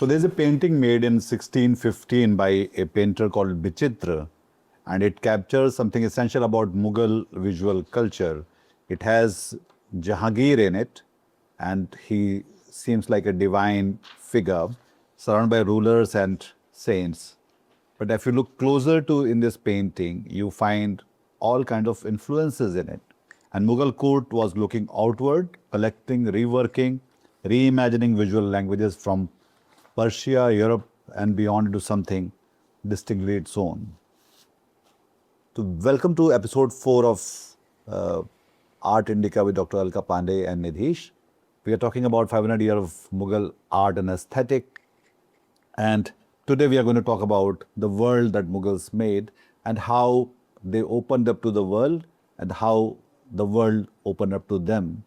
So there's a painting made in 1615 by a painter called Bichitra, and it captures something essential about Mughal visual culture. It has Jahangir in it, and he seems like a divine figure surrounded by rulers and saints. But if you look closer to in this painting, you find all kind of influences in it. And Mughal court was looking outward, collecting, reworking, reimagining visual languages from Persia, Europe, and beyond into something distinctly its own. So welcome to episode 4 of Art Indica with Dr. Alka Pande and Nidheesh. We are talking about 500 years of Mughal art and aesthetic. And today we are going to talk about the world that Mughals made and how they opened up to the world and how the world opened up to them.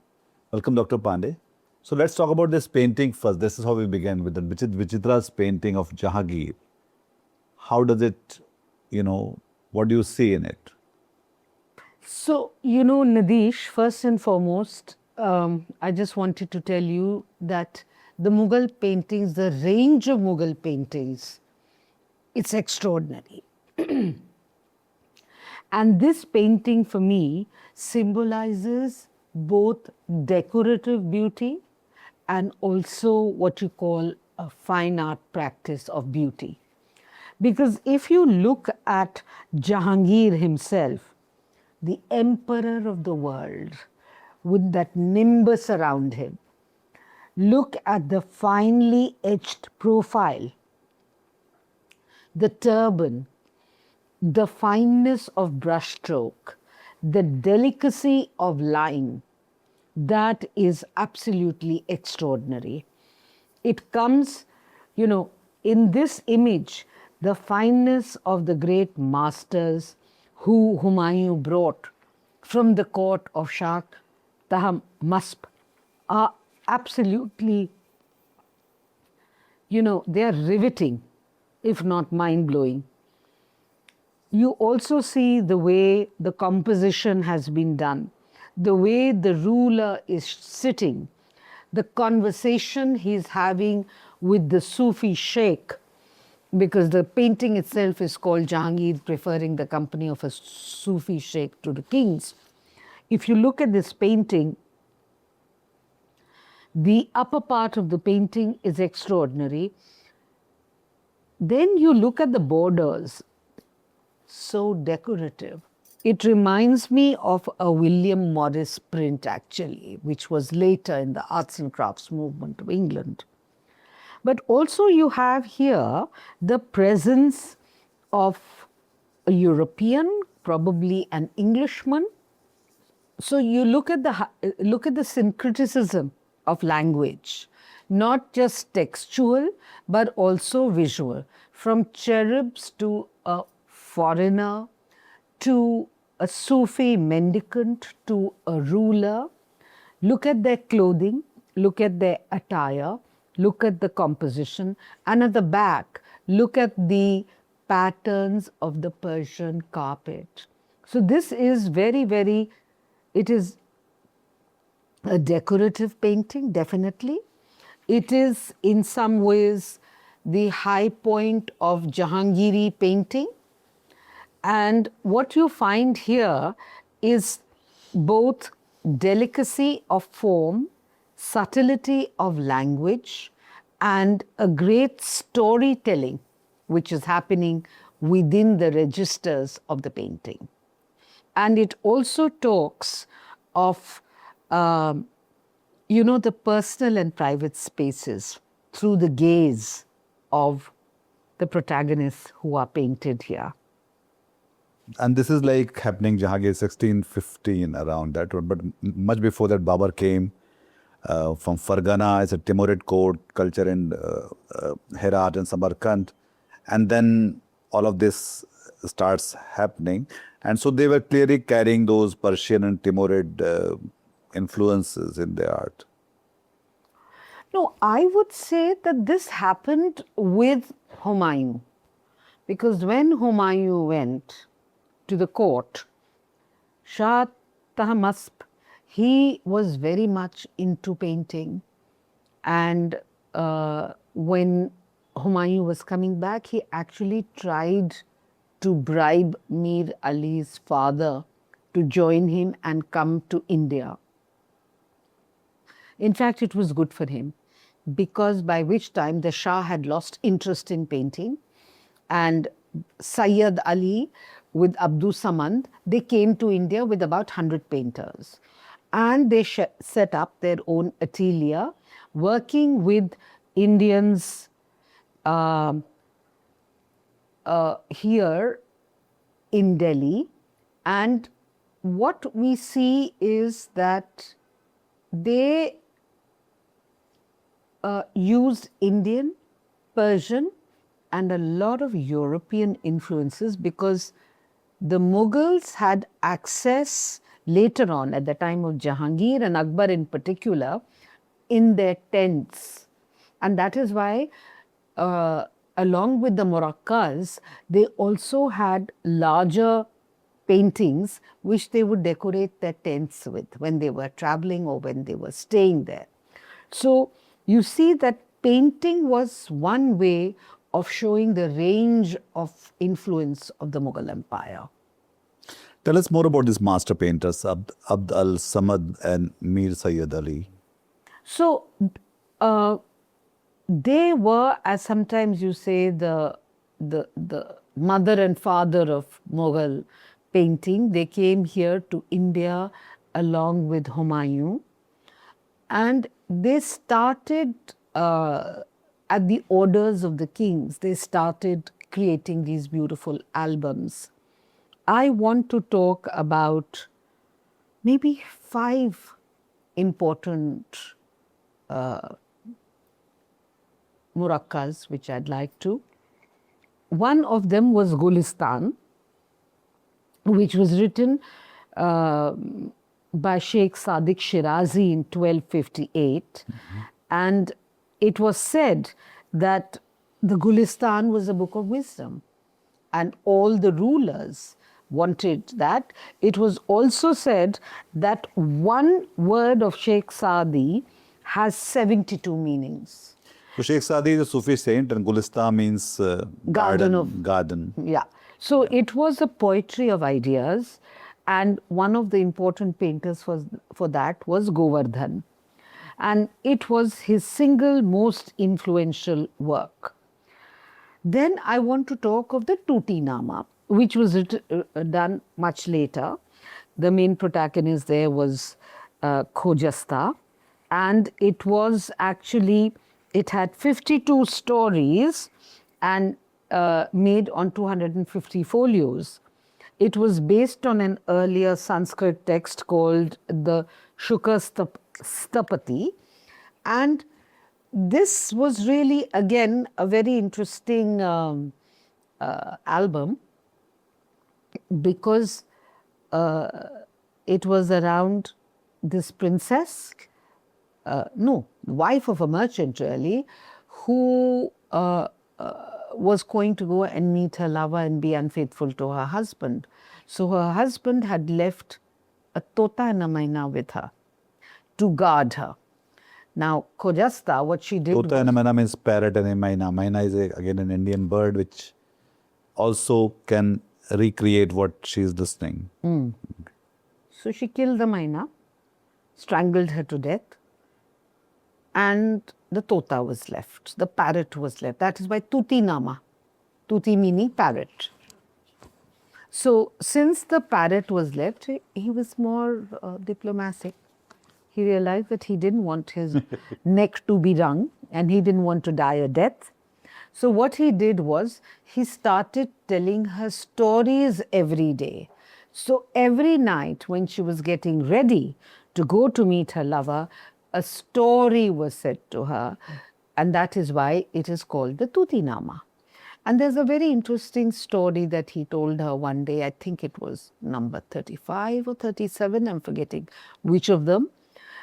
Welcome, Dr. Pande. So let's talk about this painting first. This is how we began with the Vichitra's painting of Jahangir. How does it, what do you see in it? So, Nidheesh, first and foremost, I just wanted to tell you that the Mughal paintings, the range of Mughal paintings, it's extraordinary. And this painting for me symbolizes both decorative beauty and also what you call a fine art practice of beauty. Because if you look at Jahangir himself, the emperor of the world, with that nimbus around him, look at the finely etched profile, the turban, the fineness of brushstroke, the delicacy of line, that is absolutely extraordinary. It comes, in this image, the fineness of the great masters who Humayun brought from the court of Shah Tahmasp are absolutely, they are riveting, if not mind-blowing. You also see the way the composition has been done, the way the ruler is sitting, the conversation he's having with the Sufi sheikh, because the painting itself is called Jahangir preferring the company of a Sufi sheikh to the kings. If you look at this painting, the upper part of the painting is extraordinary. Then you look at the borders, so decorative. It reminds me of a William Morris print actually, which was later in the arts and crafts movement of England. But also you have here the presence of a European, probably an Englishman. So you look at the syncretism of language, not just textual, but also visual. From cherubs to a foreigner, to a Sufi mendicant, to a ruler. Look at their clothing, look at their attire, look at the composition, and at the back, look at the patterns of the Persian carpet. So this is it is a decorative painting, definitely. It is in some ways the high point of Jahangiri painting. And what you find here is both delicacy of form, subtlety of language, and a great storytelling which is happening within the registers of the painting. And it also talks of, the personal and private spaces through the gaze of the protagonists who are painted here. And this is like happening Jahangir 1615 around that, but much before that Babar came from Fargana as a Timurid court culture in Herat and Samarkand. And then all of this starts happening. And so they were clearly carrying those Persian and Timurid influences in their art. No, I would say that this happened with Humayun. Because when Humayun went to the court, Shah Tahmasp, he was very much into painting. And when Humayun was coming back, he actually tried to bribe Mir Ali's father to join him and come to India. In fact, it was good for him because by which time the Shah had lost interest in painting, and Sayyid Ali with Abdus Samad, they came to India with about 100 painters. And they set up their own atelier working with Indians here in Delhi. And what we see is that they used Indian, Persian, and a lot of European influences because the Mughals had access later on at the time of Jahangir and Akbar in particular in their tents. And that is why along with the Moracas, they also had larger paintings which they would decorate their tents with when they were traveling or when they were staying there. So you see that painting was one way of showing the range of influence of the Mughal Empire. Tell us more about these master painters, Abd al-Samad and Mir Sayyid Ali. So they were, as sometimes you say, the mother and father of Mughal painting. They came here to India along with Humayun. And they started at the orders of the kings. They started creating these beautiful albums. I want to talk about maybe 5 important Murakkas, which I'd like to. One of them was Gulistan, which was written by Sheikh Sadiq Shirazi in 1258. And it was said that the Gulistan was a book of wisdom and all the rulers wanted that. It was also said that one word of Sheikh Sadi has 72 meanings. So Sheikh Sadi is a Sufi saint and Gulistan means garden. Yeah. So it was a poetry of ideas, and one of the important painters for that was Govardhan. And it was his single most influential work. Then I want to talk of the Tuti Nama, which was done much later. The main protagonist there was Khojasta, and it was actually, it had 52 stories and made on 250 folios. It was based on an earlier Sanskrit text called the Shukar Stapati, and this was really, again, a very interesting album because it was around this princess, wife of a merchant really, who was going to go and meet her lover and be unfaithful to her husband. So her husband had left a tota and a maina with her to guard her. Now, Khojasta, what she did Tota and a maina means parrot and a maina. Maina is again an Indian bird which also can recreate what she is listening. So she killed the maina, strangled her to death, and the tota was left, the parrot was left. That is why Tuti Nama, Tuti meaning parrot. So since the parrot was left, he was more diplomatic. He realized that he didn't want his neck to be wrung and he didn't want to die a death. So what he did was he started telling her stories every day. So every night when she was getting ready to go to meet her lover, a story was said to her, and that is why it is called the Tuti Nama. And there's a very interesting story that he told her one day. I think it was number 35 or 37, I'm forgetting which of them.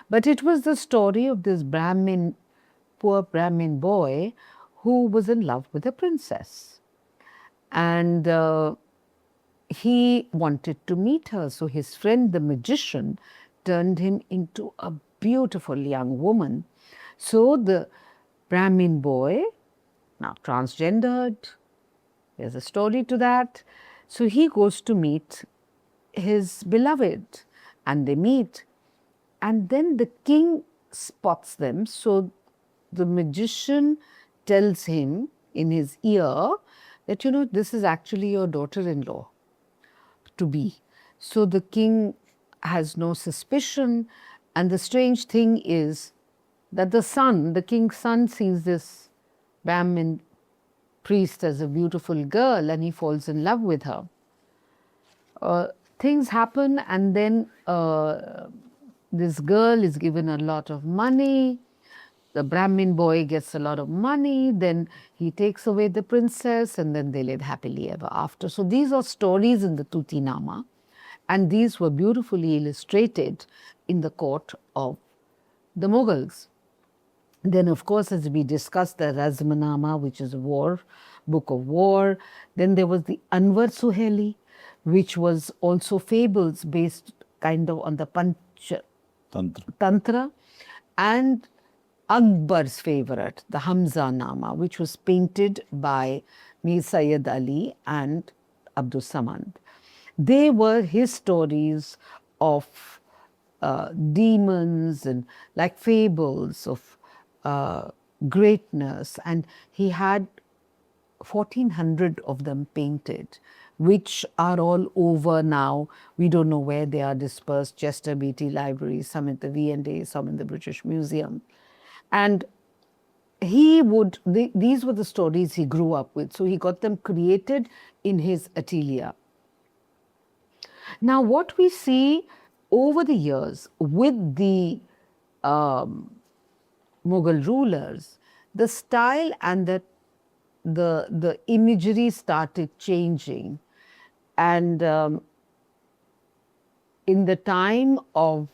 But it was the story of this poor Brahmin boy who was in love with a princess. And he wanted to meet her. So his friend, the magician, turned him into a beautiful young woman. So the Brahmin boy Now, transgendered, there's a story to that. So he goes to meet his beloved and they meet. And then the king spots them. So the magician tells him in his ear that, this is actually your daughter-in-law to be. So the king has no suspicion. And the strange thing is that the king's son, sees this Brahmin priest as a beautiful girl and he falls in love with her. Things happen, and then this girl is given a lot of money. The Brahmin boy gets a lot of money, then he takes away the princess, and then they live happily ever after. So these are stories in the Tutinama, and these were beautifully illustrated in the court of the Mughals. Then, of course, as we discussed, the Razmanama, which is a book of war. Then there was the Anwar Suheli, which was also fables based kind of on the Tantra. And Akbar's favorite, the Hamza Nama, which was painted by Mir Sayyid Ali and Abdul Samad. They were his stories of demons and like fables of greatness, and he had 1400 of them painted, which are all over now. We don't know where they are dispersed. Chester Beatty Library, some at the V&A, some in the British Museum. And these were the stories he grew up with. So he got them created in his atelier. Now, what we see over the years with the Mughal rulers, the style and the imagery started changing. And in the time of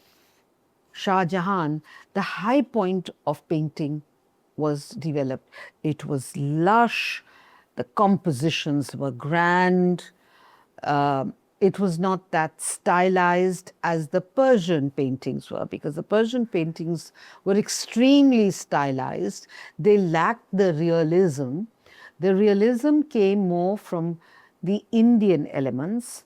Shah Jahan, the high point of painting was developed. It was lush, the compositions were grand, it was not that stylized as the Persian paintings were, because the Persian paintings were extremely stylized. They lacked the realism. The realism came more from the Indian elements.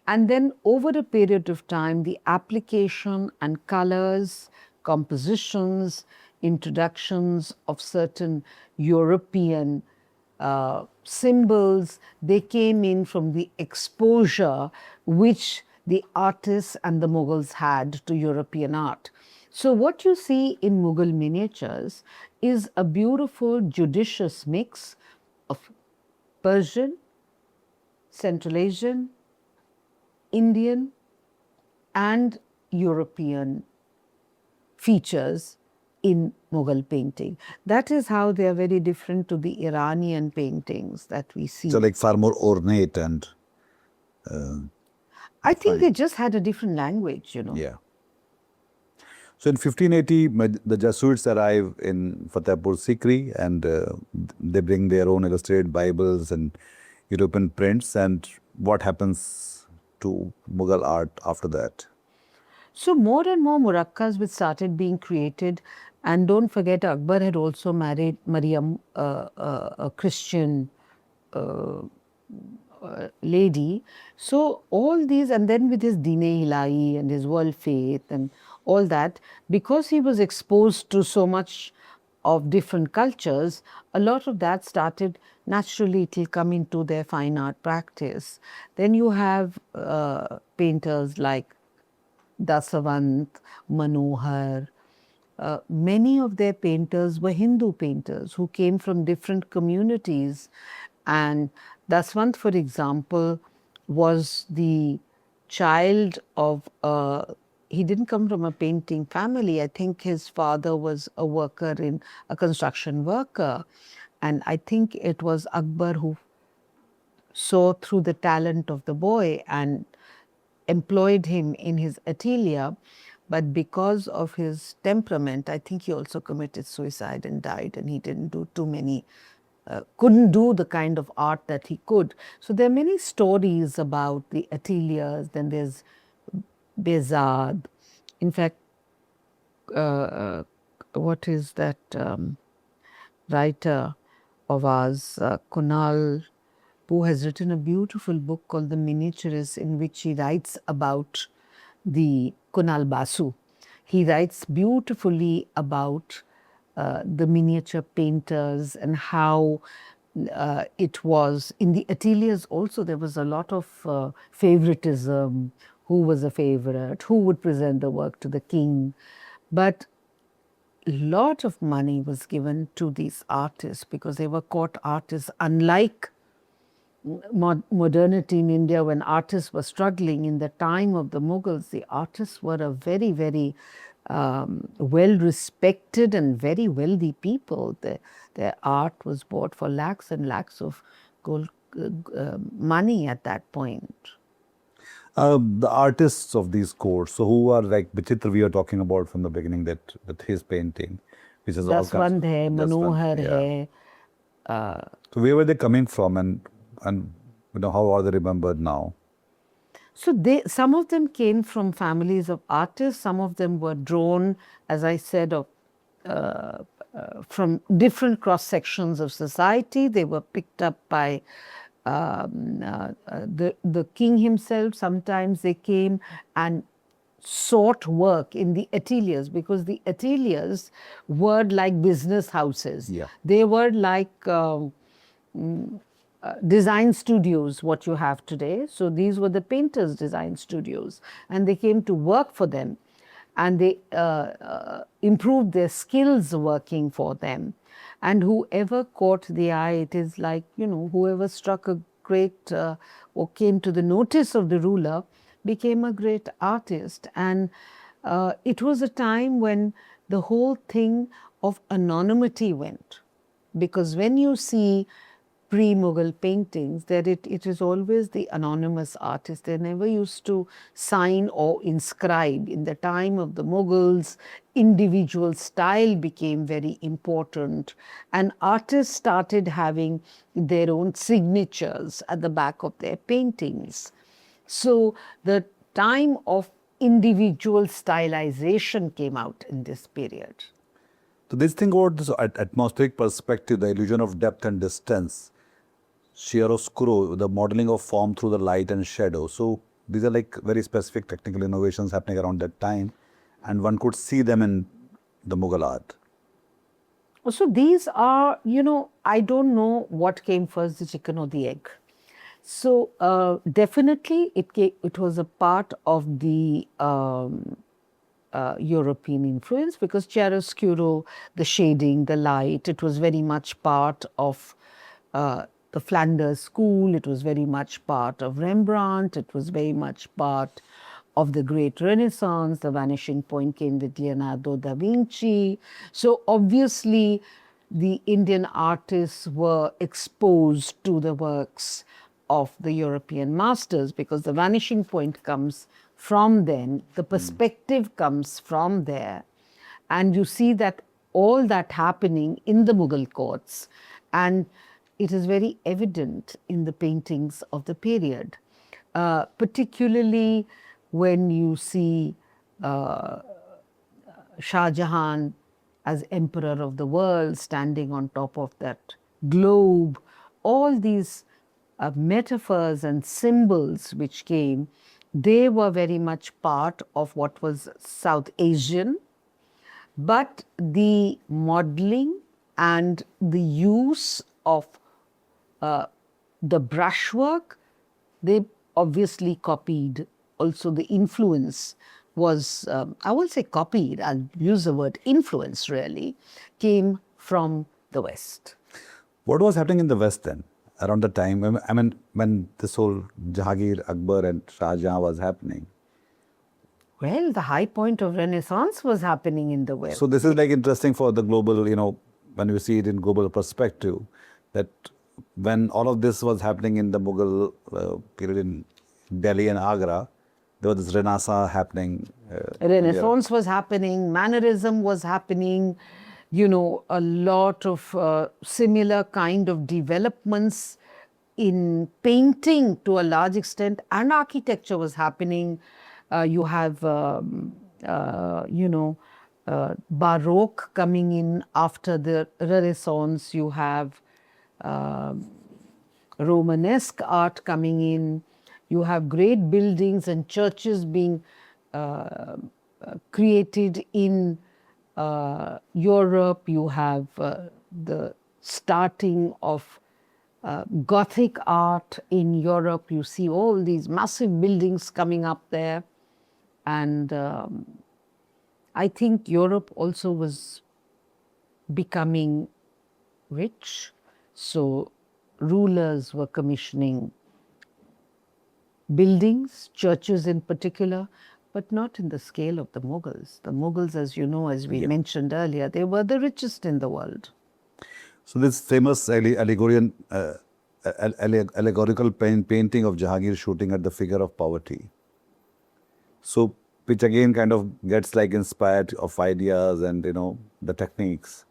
And then over a period of time, the application and colors, compositions, introductions of certain European symbols, they came in from the exposure which the artists and the Mughals had to European art. So what you see in Mughal miniatures is a beautiful, judicious mix of Persian, Central Asian, Indian, and European features in Mughal painting. That is how they are very different to the Iranian paintings that we see. So like far more ornate and... I think they just had a different language, Yeah. So in 1580, the Jesuits arrive in Fatehpur Sikri, and they bring their own illustrated Bibles and European prints. And what happens to Mughal art after that? So more and more murakkas which started being created. And don't forget, Akbar had also married Mariam, a Christian lady. So all these, and then with his Dine-e-Ilahi and his world faith and all that, because he was exposed to so much of different cultures, a lot of that started naturally, it will come into their fine art practice. Then you have painters like Dasavant, Manohar. Many of their painters were Hindu painters who came from different communities. And Daswant, for example, was the child of he didn't come from a painting family. I think his father was a construction worker. And I think it was Akbar who saw through the talent of the boy and employed him in his atelier. But because of his temperament, I think he also committed suicide and died, and he didn't do too many, couldn't do the kind of art that he could. So there are many stories about the ateliers. Then there's Bezad. In fact, what is that writer? of ours, Kunal, who has written a beautiful book called The Miniaturist, in which he writes about the Kunal Basu. He writes beautifully about the miniature painters and how it was in the ateliers also. There was a lot of favoritism, who was a favorite, who would present the work to the king. But a lot of money was given to these artists because they were court artists, unlike modernity in India, when artists were struggling in the time of the Mughals. The artists were a very, very well respected and very wealthy people. Their art was bought for lakhs and lakhs of gold money at that point. The artists of these courts, so who are like Vichitra, we were talking about from the beginning, that with his painting, which is all kinds Daswant hai, Manohar hai. So where were they coming from, and how are they remembered now? So some of them came from families of artists. Some of them were drawn, as I said, from different cross sections of society. They were picked up by the king himself. Sometimes they came and sought work in the ateliers, because the ateliers were like business houses. Yeah. They were like design studios, what you have today. So these were the painters' design studios, and they came to work for them, and they improved their skills working for them. And whoever caught the eye, it is like, whoever struck a great or came to the notice of the ruler became a great artist. And it was a time when the whole thing of anonymity went, because when you see pre-Mughal paintings, that it is always the anonymous artist. They never used to sign or inscribe. In the time of the Mughals, individual style became very important, and artists started having their own signatures at the back of their paintings. So the time of individual stylization came out in this period. So this thing about this atmospheric perspective, the illusion of depth and distance, chiaroscuro, the modeling of form through the light and shadow. So these are like very specific technical innovations happening around that time, and one could see them in the Mughal art. So these are, I don't know what came first, the chicken or the egg. So definitely it was a part of the European influence, because chiaroscuro, the shading, the light, it was very much part of the Flanders school. It was very much part of Rembrandt. It was very much part of the great Renaissance. The vanishing point came with Leonardo da Vinci. So obviously the Indian artists were exposed to the works of the European masters, because the vanishing point comes from then, the perspective comes from there, and you see that all that happening in the Mughal courts, and it is very evident in the paintings of the period, particularly when you see Shah Jahan as emperor of the world standing on top of that globe. All these metaphors and symbols which came, they were very much part of what was South Asian, but the modeling and the use of the brushwork, they obviously copied. Also the influence was, I won't say copied, I'll use the word influence really, came from the West. What was happening in the West then, around the time? I mean, when this whole Jahangir, Akbar and Shah Jahan was happening. Well, the high point of Renaissance was happening in the West. So this is like interesting for the global, when you see it in global perspective, that when all of this was happening in the Mughal period in Delhi and Agra, there was this Renaissance happening. Renaissance was happening, mannerism was happening, a lot of similar kind of developments in painting to a large extent, and architecture was happening. You have, Baroque coming in after the Renaissance. You have Romanesque art coming in. You have great buildings and churches being created in Europe. You have the starting of Gothic art in Europe. You see all these massive buildings coming up there. And I think Europe also was becoming rich. So rulers were commissioning buildings, churches in particular, but not in the scale of the Mughals. The Mughals, as you know, as we mentioned earlier, they were the richest in the world. So this famous allegorical painting of Jahangir shooting at the figure of poverty. So which again kind of gets like inspired of ideas and the techniques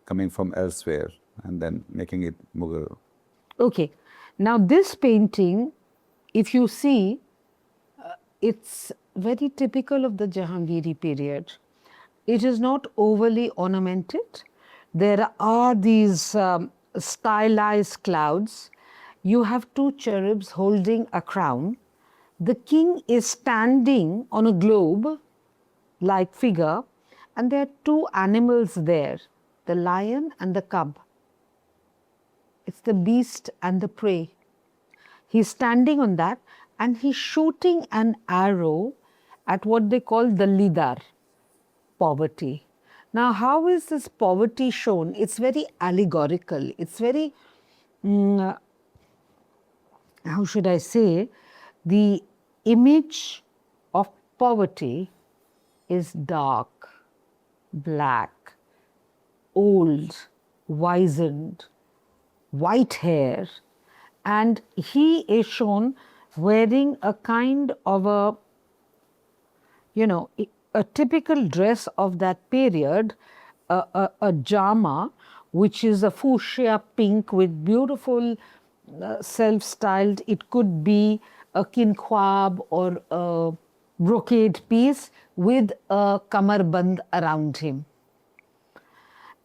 coming from elsewhere and then making it Mughal. Okay. Now this painting, if you see, it's very typical of the Jahangiri period. It is not overly ornamented. There are these stylized clouds. You have two cherubs holding a crown. The king is standing on a globe-like figure, and there are two animals there, the lion and the cub. It's the beast and the prey. He's standing on that and he's shooting an arrow at what they call the lidar, poverty. Now, how is this poverty shown? It's very allegorical. It's very, how should I say, the image of poverty is dark, black, old, wizened, white hair, and he is shown wearing a kind of a typical dress of that period, a jama, which is a fuchsia pink with beautiful self-styled, it could be a kinkwab or a brocade piece with a kamarband around him.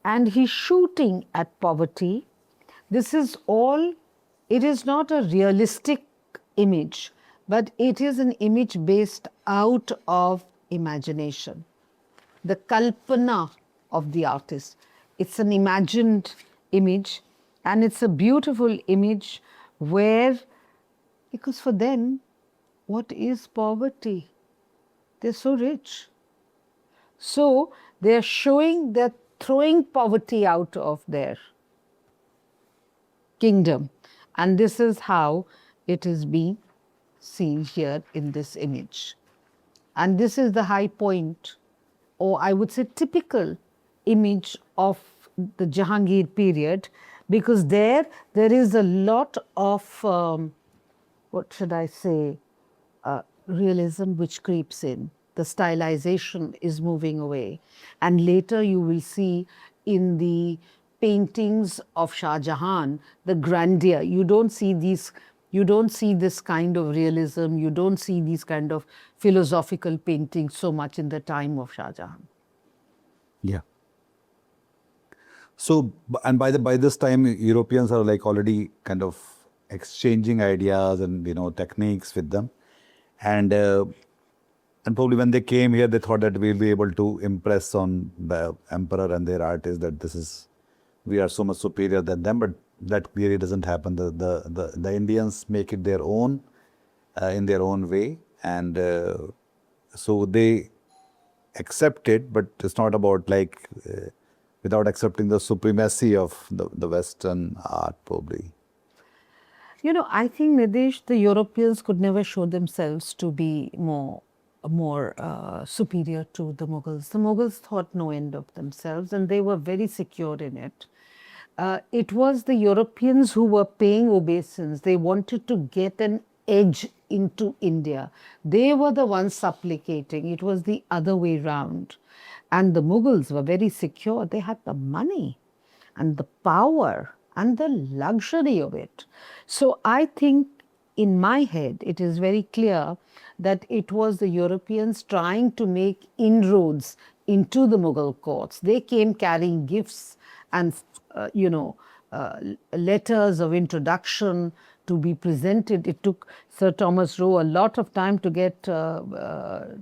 And he's shooting at poverty. This is all, it is not a realistic image, but it is an image based out of imagination. The kalpana of the artist. It's an imagined image, and it's a beautiful image where, because for them, what is poverty? They're so rich. So they're showing, they're throwing poverty out of their kingdom. And this is how it is being seen here in this image. And this is the high point, or I would say typical image of the Jahangir period, because there is a lot of, what should I say, realism which creeps in. The stylization is moving away. And later you will see in the paintings of Shah Jahan, the grandeur. You don't see these, you don't see this kind of realism, you don't see these kind of philosophical paintings so much in the time of Shah Jahan. Yeah. So, and by this time, Europeans are like already kind of exchanging ideas and techniques with them, and probably when they came here, they thought that we'll be able to impress on the emperor and their artists that we are so much superior than them, but that really doesn't happen. The Indians make it their own, in their own way, and so they accept it, but it's not about like without accepting the supremacy of the Western art, probably. I think, Nidheesh, the Europeans could never show themselves to be more superior to the Mughals. The Mughals thought no end of themselves, and they were very secure in it. It was the Europeans who were paying obeisance. They wanted to get an edge into India. They were the ones supplicating. It was the other way round. And the Mughals were very secure. They had the money and the power and the luxury of it. So I think in my head, it is very clear that it was the Europeans trying to make inroads into the Mughal courts. They came carrying gifts and, letters of introduction to be presented. It took Sir Thomas Roe a lot of time to get a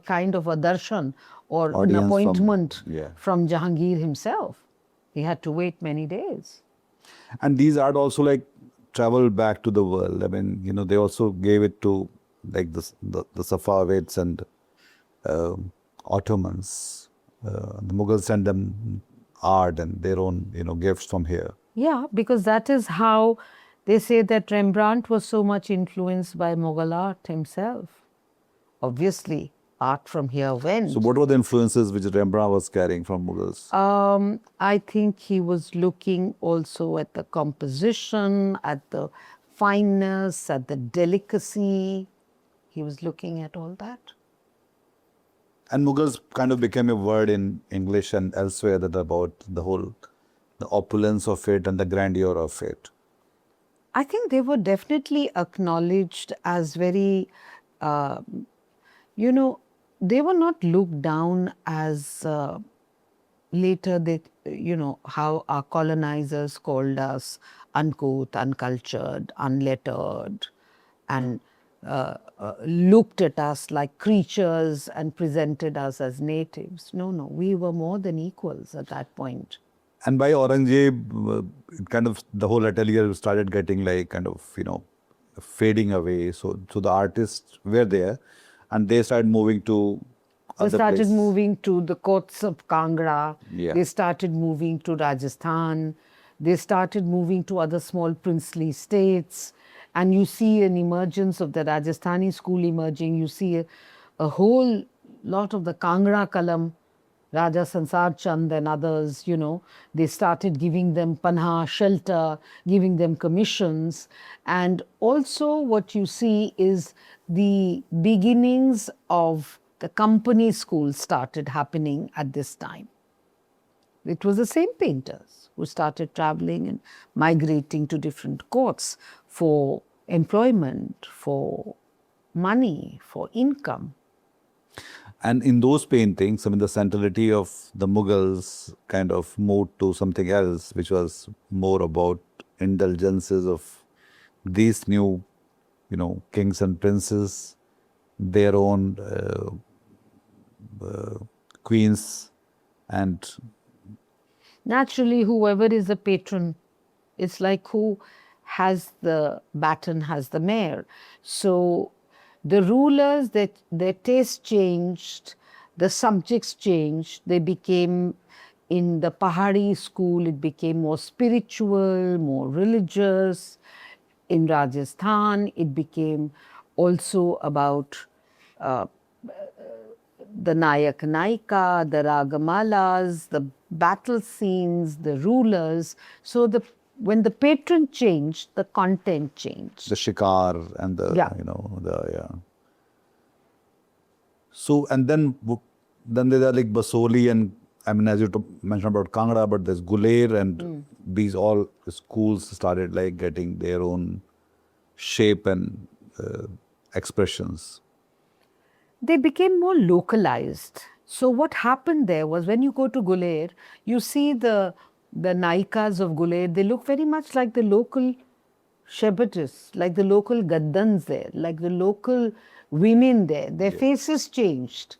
kind of a darshan or an Audience from- appointment yeah. from Jahangir himself. He had to wait many days. And these art also like traveled back to the world. I mean, they also gave it to like the Safavids and Ottomans. The Mughals sent them art and their own, gifts from here. Yeah, because that is how they say that Rembrandt was so much influenced by Mughal art himself. Obviously, art from here went. So what were the influences which Rembrandt was carrying from Mughals? I think he was looking also at the composition, at the fineness, at the delicacy. He was looking at all that. And Mughals kind of became a word in English and elsewhere that about the opulence of it and the grandeur of it. I think they were definitely acknowledged as very, they were not looked down as later they, how our colonizers called us uncouth, uncultured, unlettered, and looked at us like creatures and presented us as natives. No, we were more than equals at that point. And by Aurangzeb, the whole atelier started getting like fading away. So the artists were there, and they started moving to They other started places. moving to the courts of Kangra. Yeah. They started moving to Rajasthan. They started moving to other small princely states. And you see an emergence of the Rajasthani school emerging. You see a whole lot of the Kangra Kalam, Raja Sansar Chand and others, they started giving them panha, shelter, giving them commissions. And also what you see is the beginnings of the company school started happening at this time. It was the same painters who started traveling and migrating to different courts for employment, for money, for income. And in those paintings, the centrality of the Mughals kind of moved to something else, which was more about indulgences of these new, kings and princes, their own queens, and Naturally, whoever is the patron, it's like who has the baton has the mayor. So the rulers, their taste changed, the subjects changed. They became, in the Pahari school, it became more spiritual, more religious. In Rajasthan, it became also about the Nayak Naika, the Ragamalas, the battle scenes, the rulers. So when the patron changed, the content changed. the shikar and the, Yeah. So, and then there are like Basoli and, as you mentioned about Kangra, but there's Guler and these all schools started like getting their own shape and expressions. They became more localized. So what happened there was when you go to Guler, you see the Naikas of Guler, they look very much like the local Shebatis, like the local Gaddans there, like the local women there. Their faces changed.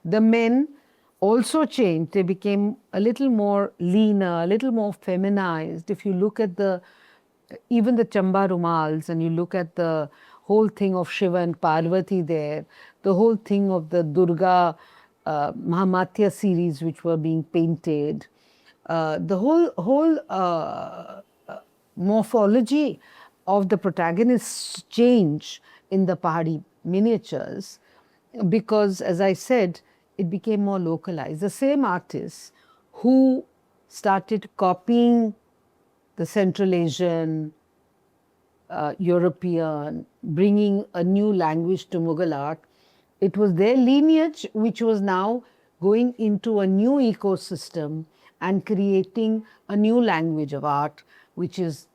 The men also changed. They became a little more leaner, a little more feminized. If you look at even the Chamba Rumals and you look at the whole thing of Shiva and Parvati there, the whole thing of the Durga Mahamatya series which were being painted, the whole morphology of the protagonists change in the Pahari miniatures because, as I said, it became more localized. The same artists who started copying the Central Asian, European, bringing a new language to Mughal art, it was their lineage which was now going into a new ecosystem and creating a new language of art, which is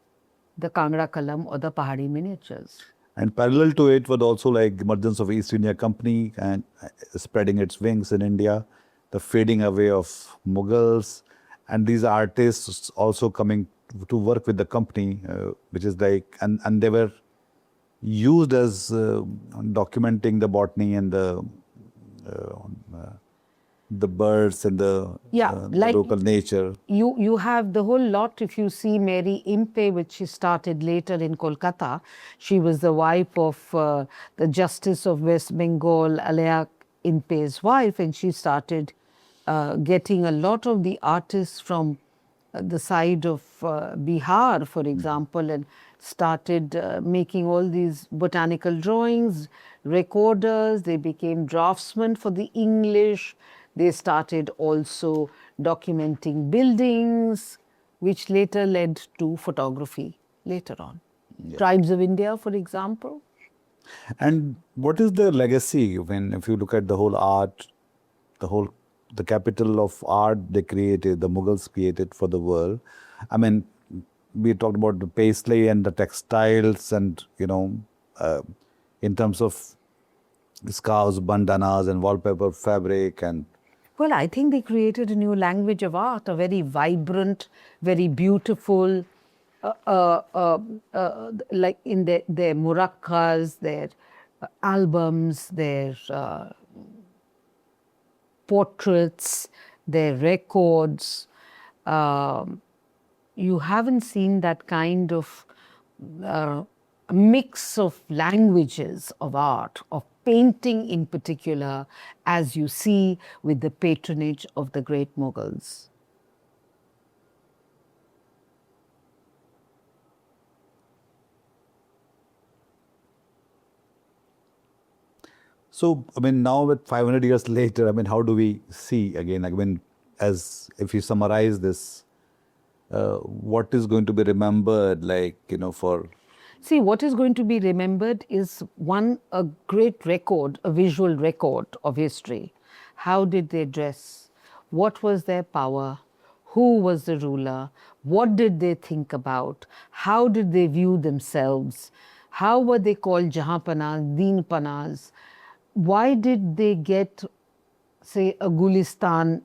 the Kangra Kalam or the Pahari miniatures. And parallel to it was also like emergence of East India Company and spreading its wings in India, the fading away of Mughals, and these artists also coming to work with the company, which is like, and they were used as documenting the botany and the birds and the local nature. You have the whole lot. If you see Mary Impe, which she started later in Kolkata, she was the wife of the Justice of West Bengal, Alka Impe's wife, and she started getting a lot of the artists from the side of Bihar, for example, and started making all these botanical drawings, recorders. They became draftsmen for the English. They started also documenting buildings, which later led to photography later on. Yeah. Tribes of India, for example. And what is the legacy if you look at the whole art, the capital of art they created, the Mughals created for the world? I mean, we talked about the paisley and the textiles and, in terms of scarves, bandanas and wallpaper fabric and... Well, I think they created a new language of art, a very vibrant, very beautiful, like in their murakkas, their albums, their portraits, their records. You haven't seen that kind of mix of languages of art, of painting in particular, as you see with the patronage of the great Mughals. So, I mean, now with 500 years later, I mean, how do we see again, I mean, as if you summarize this, what is going to be remembered, for... See, what is going to be remembered is a great record, a visual record of history. How did they dress? What was their power? Who was the ruler? What did they think about? How did they view themselves? How were they called Jahanpanas, Deenpanas? Why did they get, say, a Gulistan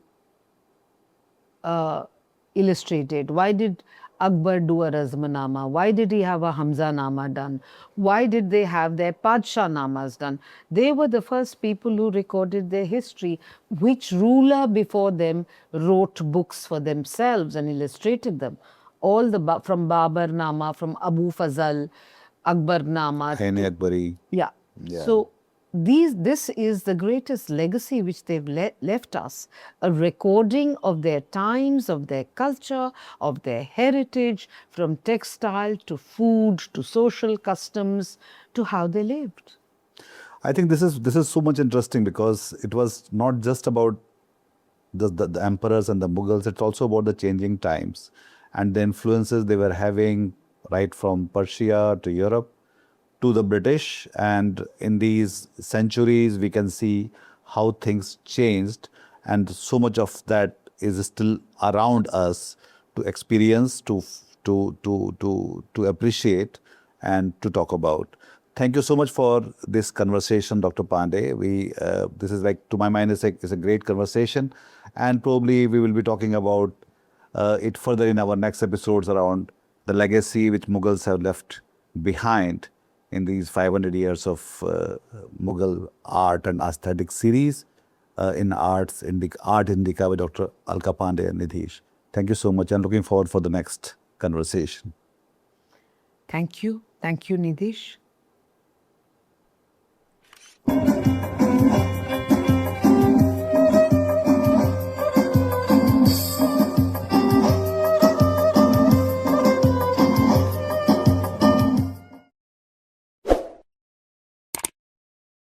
illustrated? Why did Akbar do a Razmanama? Why did he have a Hamza Nama done? Why did they have their Padshah Namas done? They were the first people who recorded their history. Which ruler before them wrote books for themselves and illustrated them? All from Babar Nama, from Abu Fazal, Akbar Nama. Akbari. Yeah. So this is the greatest legacy which they've left us, a recording of their times, of their culture, of their heritage, from textile to food to social customs to how they lived. I think this is so much interesting because it was not just about the emperors and the Mughals, it's also about the changing times and the influences they were having right from Persia to Europe to the British, and in these centuries we can see how things changed, and so much of that is still around us to experience, to appreciate and to talk about. Thank you so much for this conversation, Dr. Pande. This is, like, to my mind, is a great conversation, and probably we will be talking about it further in our next episodes around the legacy which Mughals have left behind in these 500 years of Mughal art and aesthetic series in Art Indica with Dr. Alka Pande and Nidheesh. Thank you so much. I'm looking forward for the next conversation. Thank you. Thank you, Nidheesh.